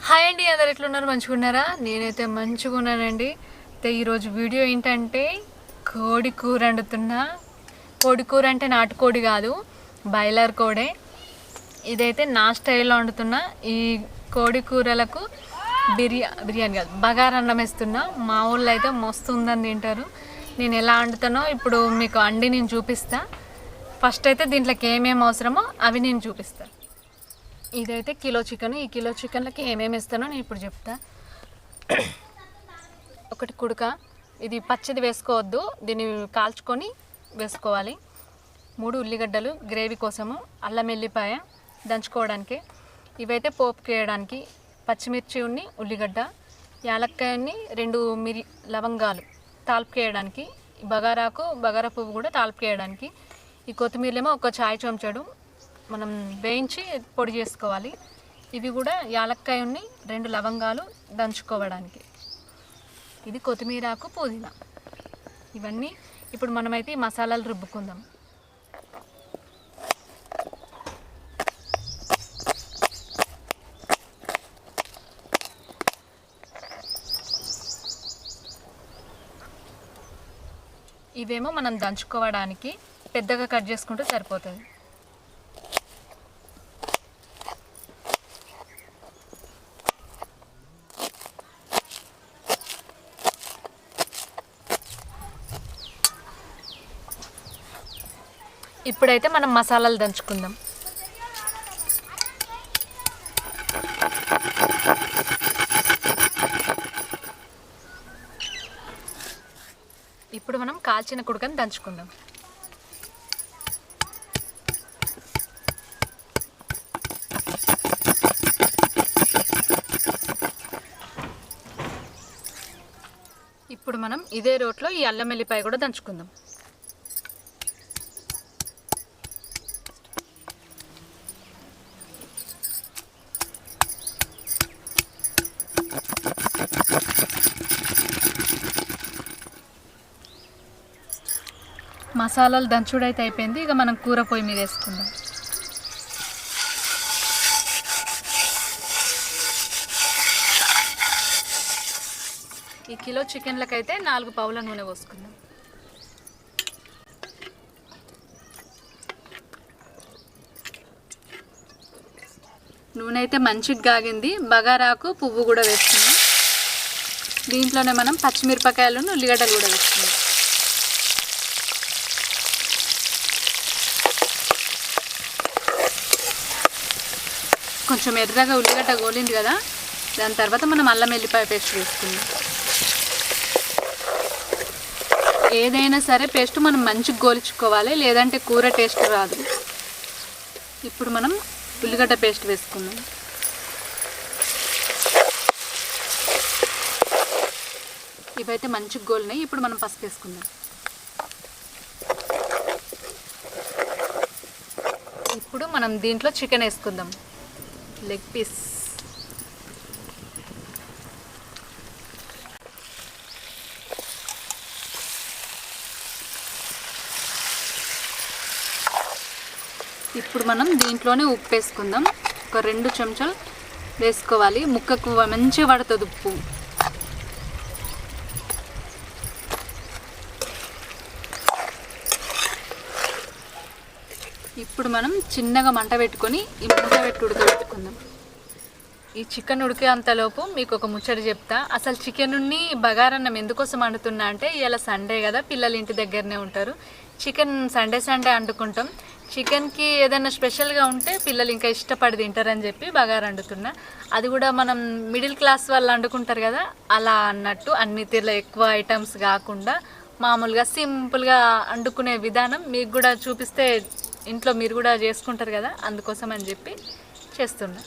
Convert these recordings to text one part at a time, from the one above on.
Hi అండి, అందరు ఎట్లున్నారు? మంచిగున్నారా? నేనైతే మంచిగున్నానండి. అయితే ఈరోజు వీడియో ఏంటంటే కోడి కూర వండుతున్నా. కోడి కూర అంటే నాటుకోడి కాదు, బాయిలర్ కోడే. ఇదైతే నా స్టైల్లో వండుతున్నా. ఈ కోడి కూరలకు బిర్యానీ కాదు, బగారన్నం వేస్తున్నా. మా ఊళ్ళో అయితే మస్తు ఉందని తింటారు. నేను ఎలా వండుతానో ఇప్పుడు మీకు నేను చూపిస్తా. ఫస్ట్ అయితే దీంట్లోకి ఏమేమి అవసరమో అవి నేను చూపిస్తాను. ఇదైతే కిలో చికెన్. ఈ కిలో చికెన్లకి ఏమేమి ఇస్తానో నేను ఇప్పుడు చెప్తా. ఒకటి కుడక, ఇది పచ్చిది వేసుకోవద్దు, దీన్ని కాల్చుకొని వేసుకోవాలి. 3 ఉల్లిగడ్డలు గ్రేవీ కోసము, అల్లం వెల్లిపాయ దంచుకోవడానికి, ఇవైతే పోపుకి వేయడానికి, పచ్చిమిర్చి ఉన్ని ఉల్లిగడ్డ, యాలక్కాయని 2 లవంగాలు తాల్పుకి వేయడానికి, బగారాకు బగారా పువ్వు కూడా తాల్పుకి వేయడానికి, ఈ కొత్తిమీరలేమో ఒక చాయ్ చెంచాడు మనం వేయించి పొడి చేసుకోవాలి. ఇవి కూడా యాలక్కాయ ఉన్ని 2 లవంగాలు దంచుకోవడానికి, ఇది కొత్తిమీరాకు పుదీనా. ఇవన్నీ ఇప్పుడు మనమైతే ఈ మసాలాలు రుబ్బుకుందాం. ఇవేమో మనం దంచుకోవడానికి పెద్దగా కట్ చేసుకుంటే సరిపోతుంది. ఇప్పుడైతే మనం మసాలాలు దంచుకుందాం. ఇప్పుడు మనం కాల్చిన కుడకని దంచుకుందాం. ఇప్పుడు మనం ఇదే రోట్లో ఈ అల్లం వెల్లిపాయ కూడా దంచుకుందాం. మసాలాలు దంచుడైతే అయిపోయింది. ఇక మనం కూర పొయ్యి మీద వేసుకుందాం. ఈ కిలో చికెన్లకైతే 4 పావుల నూనె పోసుకుందాం. నూనె అయితే మంచిగా కాగింది. బగారాకు పువ్వు కూడా వేసుకుందాం. దీంట్లోనే మనం పచ్చిమిరపకాయలను ఉల్లిగడ్డలు కూడా వేసుకుందాం. కొంచెం ఎర్రగా ఉల్లిగడ్డ గోలింది కదా, దాని తర్వాత మనం అల్లం వెల్లిపాయ పేస్ట్ వేసుకుందాం. ఏదైనా సరే పేస్ట్ మనం మంచిగా గోలించుకోవాలి, లేదంటే కూర టేస్ట్ రాదు. ఇప్పుడు మనం ఉల్లిగడ్డ పేస్ట్ వేసుకుందాం. ఇవైతే మంచిగా గోలినాయి. ఇప్పుడు మనం పసుపు వేసుకుందాం. ఇప్పుడు మనం దీంట్లో చికెన్ వేసుకుందాం, లెగ్ పీస్. ఇప్పుడు మనం దీంట్లోనే ఉప్పు వేసుకుందాం. ఒక 2 చెంచాలు వేసుకోవాలి, ముక్కకు మంచిగా పడుతుంది ఉప్పు. ఇప్పుడు మనం చిన్నగా మంట పెట్టుకొని ఈ మంట పెట్టి ఉడకబెట్టుకుందాం. ఈ చికెన్ ఉడికే అంతలోపు మీకు ఒక ముచ్చట చెప్తా. అసలు చికెన్ని బగారన్నం ఎందుకోసం వండుతున్నా అంటే, ఇలా సండే కదా, పిల్లలు ఇంటి దగ్గరనే ఉంటారు. చికెన్ సండే వండుకుంటాం. చికెన్కి ఏదైనా స్పెషల్గా ఉంటే పిల్లలు ఇంకా ఇష్టపడి తింటారని చెప్పి బగార వండుతున్నా. అది కూడా మనం మిడిల్ క్లాస్ వాళ్ళు వండుకుంటారు కదా, అలా అన్నట్టు అన్ని తీరులో ఎక్కువ ఐటమ్స్ కాకుండా మామూలుగా సింపుల్గా వండుకునే విధానం మీకు కూడా చూపిస్తే ఇంట్లో మీరు కూడా చేసుకుంటారు కదా, అందుకోసం అని చెప్పి చేస్తున్నా.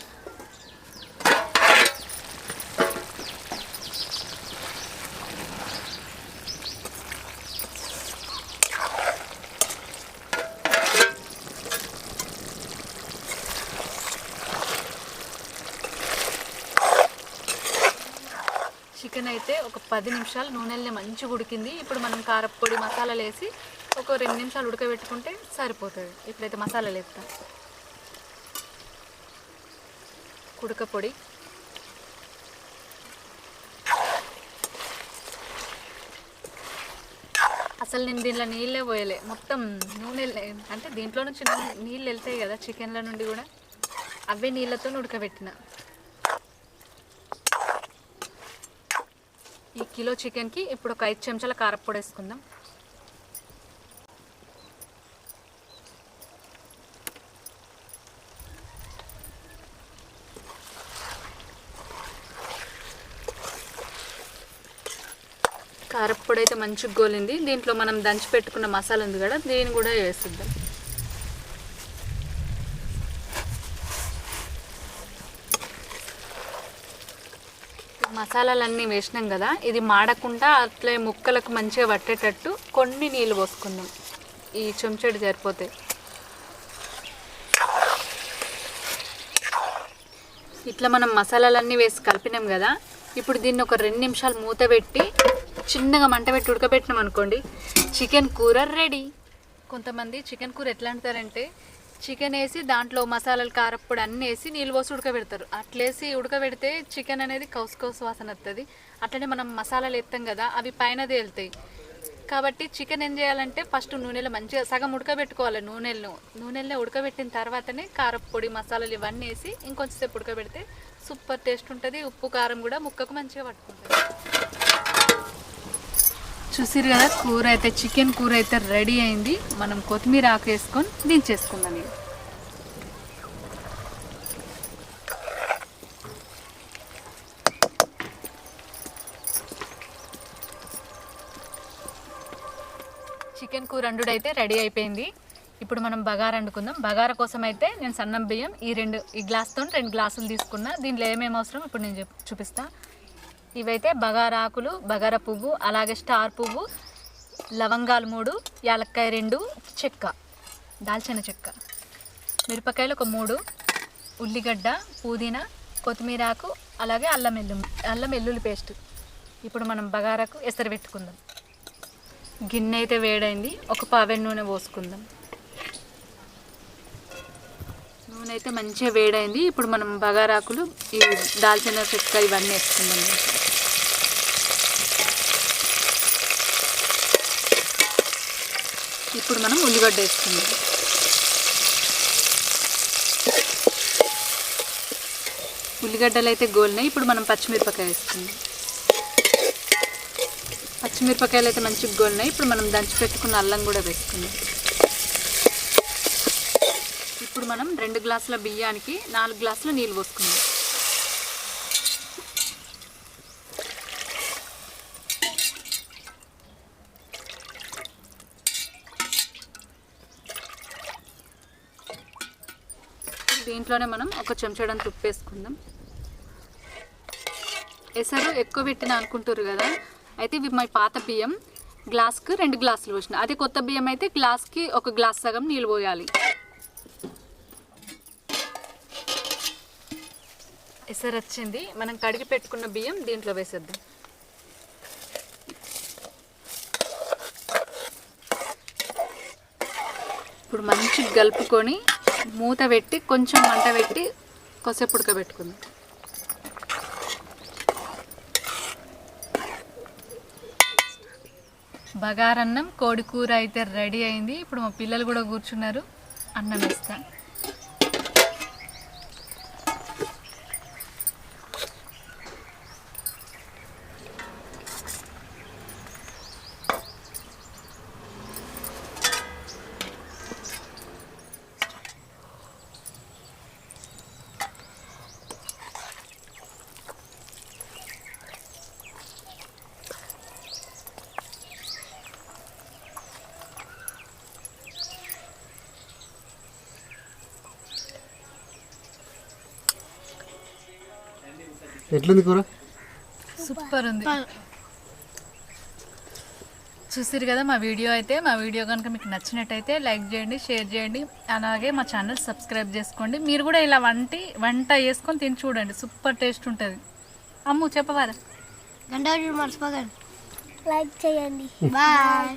చికెన్ అయితే ఒక 10 నిమిషాలు నూనెల్ని మంచిగా ఉడికింది. ఇప్పుడు మనం కారపొడి మసాలాలు వేసి ఒక 2 నిమిషాలు ఉడకబెట్టుకుంటే సరిపోతుంది. ఇప్పుడైతే మసాలాలు వేస్తాం. కుడక పొడి, అసలు నేను దీంట్లో నీళ్ళే పోయలే, మొత్తం నూనె అంటే దీంట్లో నుంచి నీళ్ళు వెళ్తాయి కదా చికెన్ల నుండి కూడా, అవే నీళ్ళతో ఉడకబెట్టిన. ఈ కిలో చికెన్కి ఇప్పుడు ఒక 5 చెంచాల కారప్పొడి వేసుకుందాం. కారప్పొడి అయితే మంచిగా గోలింది. దీంట్లో మనం దంచి పెట్టుకున్న మసాలా ఉంది కదా, దీన్ని కూడా వేసిద్దాం. మసాలాలన్నీ వేసినాం కదా, ఇది మాడకుండా అట్లే ముక్కలకు మంచిగా పట్టేటట్టు కొన్ని నీళ్ళు పోసుకుందాం. ఈ చెంచాడు సరిపోతాయి. ఇట్లా మనం మసాలాలన్నీ వేసి కలిపినాం కదా, ఇప్పుడు దీన్ని ఒక 2 నిమిషాలు మూత పెట్టి చిన్నగా మంట పెట్టి ఉడకబెట్టినాం అనుకోండి, చికెన్ కూర రెడీ. కొంతమంది చికెన్ కూర ఎట్లా అంటారంటే చికెన్ వేసి దాంట్లో మసాలాలు కారప్పొడి అన్నీ వేసి నీళ్ళు పోసి ఉడకబెడతారు. అట్లేసి ఉడకబెడితే చికెన్ అనేది కౌసు వాసన వస్తుంది. అట్లనే మనం మసాలాలు వేస్తాం కదా, అవి పైన తేలుతాయి. కాబట్టి చికెన్ ఏం చేయాలంటే ఫస్ట్ నూనెలో మంచిగా సగం ఉడకబెట్టుకోవాలి. నూనెల్లో ఉడకబెట్టిన తర్వాతనే కారప్పొడి మసాలాలు ఇవన్నీ వేసి ఇంకొంచెంసేపు ఉడకబెడితే సూపర్ టేస్ట్ ఉంటుంది. ఉప్పు కారం కూడా ముక్కకు మంచిగా పట్టుకుంటుంది. చూసిరు కదా, కూర అయితే చికెన్ కూర అయితే రెడీ అయింది. మనం కొత్తిమీర ఆకు వేసుకొని దించేసుకుందాం. ఇది చికెన్ కూర వండుడు అయితే రెడీ అయిపోయింది. ఇప్పుడు మనం బగారా వండుకుందాం. బగారా కోసం అయితే నేను సన్నం బియ్యం ఈ గ్లాస్తో 2 గ్లాసులు తీసుకున్నా. దీంట్లో ఏమేమి అవసరం ఇప్పుడు నేను చూపిస్తా. ఇవైతే బగారా ఆకులు, బగారా పువ్వు, అలాగే స్టార్ పువ్వు, లవంగాలు 3, యాలక్కాయ 2, చెక్క, దాల్చిన చెక్క, మిరపకాయలు ఒక 3, ఉల్లిగడ్డ, పుదీనా, కొత్తిమీర ఆకు, అలాగే అల్లం వెల్లుల్లి పేస్ట్. ఇప్పుడు మనం బగారాకు ఎసరు పెట్టుకుందాం. గిన్నె అయితే వేడైంది. ఒక పావెన్ నూనె పోసుకుందాం. నూనె అయితే మంచిగా వేడైంది. ఇప్పుడు మనం బగారాకులు, ఈ దాల్చిన చెక్క ఇవన్నీ వేసుకుందాం. ఇప్పుడు మనం ఉల్లిగడ్డ వేసుకుందాం. ఉల్లిగడ్డలు అయితే గోలినాయి. ఇప్పుడు మనం పచ్చిమిరపకాయ వేసుకుందాం. పచ్చిమిరపకాయలు అయితే మంచిగా గోలినాయి. ఇప్పుడు మనం దంచి పెట్టుకున్న అల్లం కూడా వేసుకుందాం. ఇప్పుడు మనం 2 గ్లాసుల బియ్యానికి 4 గ్లాసుల నీళ్ళు పోసుకుందాం. దీంట్లోనే మనం ఒక చెంచాడంత ఉప్పు వేసుకుందాం. ఎసరు ఎక్కువ పెట్టిన అనుకుంటారు కదా, అయితే ఇవి మా పాత బియ్యం గ్లాస్కి 2 గ్లాసులు పోసిన. అదే కొత్త బియ్యం అయితే గ్లాస్కి 1 గ్లాస్ సగం నీళ్ళు పోయాలి. ఎసరు వచ్చింది. మనం కడిగి పెట్టుకున్న బియ్యం దీంట్లో వేసేద్దాం. ఇప్పుడు మంచిగా కలుపుకొని మూత పెట్టి కొంచెం మంట పెట్టి కొద్దిసేపు ఉడకబెట్టుకుందాం. బగారన్నం, కోడి కూర అయితే రెడీ అయింది. ఇప్పుడు మా పిల్లలు కూడా కూర్చున్నారు. అన్నం వేస్తా. ఎట్లుంది కూర? సూపర్ ఉంది. చూసిరు కదా మా వీడియో కనుక మీకు నచ్చినట్టయితే లైక్ చేయండి, షేర్ చేయండి, అలాగే మా ఛానల్ సబ్స్క్రైబ్ చేసుకోండి. మీరు కూడా ఇలా వంట చేసుకొని తిని చూడండి, సూపర్ టేస్ట్ ఉంటుంది. అమ్ము చెప్పవారా? గంట మర్చిపోకండి, లైక్ చేయండి. బాయ్.